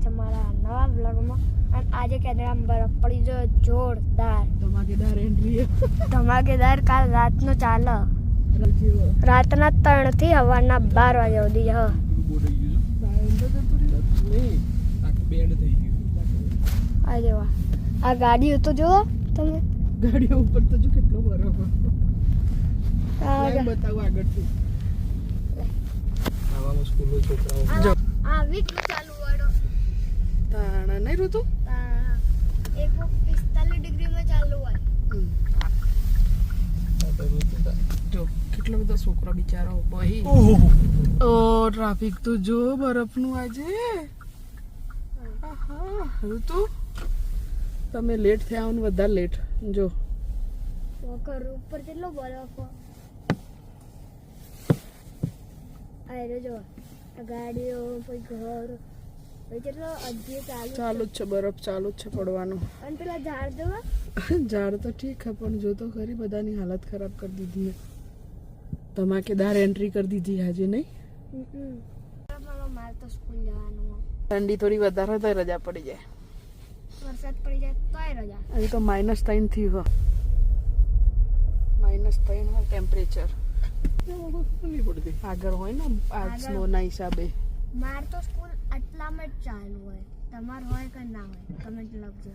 છે મારા નવા બ્લોગમાં. અને આજે કેનેડામાં બરફ પડી ગયો જોરદાર, ધમાકેદાર એન્ટ્રી. ધમાકેદાર. કાલ રાતનો ચાલે, રાતના 3 થી સવારના 12 વાગ્યા સુધી. આ જેવા આ ગાડી તો જુઓ તમે, ગાડીઓ ઉપર તો જો કેટલો બરફ. બતાવો આગળથી. આવામાં સ્કૂલો છોકરાઓ જો આવી ચાલુ વાળો તાણા નહીં ઋતુ. 45 ડિગ્રીમાં ચાલુ હોય. જો કેટલા બધા છોકરા બિચારા બહી. ઓ ટ્રાફિક તો જો બરફનું આજે. આહા ઋતુ તમે લેટ થયા ને વધારે લેટ. જો ઘર ઉપર કેટલો બરફ. આયરો જો આ ગાડીઓ પછી ઘર પછી કેટલો અધ્ય ચાલુ જ છે, બરફ ચાલુ જ છે પડવાનું. અને પેલા ઝાડ જોવા, ઝાડ તો ઠીક છે પણ જો તો ખરી બધાની હાલત ખરાબ કરી દીધી. ધમાકેદાર એન્ટ્રી કરી દીધી આજે નહીં. મારે તો સ્કૂલ જવાનું. ઠંડી થોડી વધારે તો રજા પડી જાય. વરસાદ પડી જાય તોય રજા. અહીં તો -3 થયું. -3 હોય ટેમ્પરેચર. આગળ હોય ને આ સ્નોના હિસાબે. માર તો સ્કૂલ આટલામાં જ ચાલુ હોય. તમાર હોય કે ના હોય કમેન્ટ લખજો.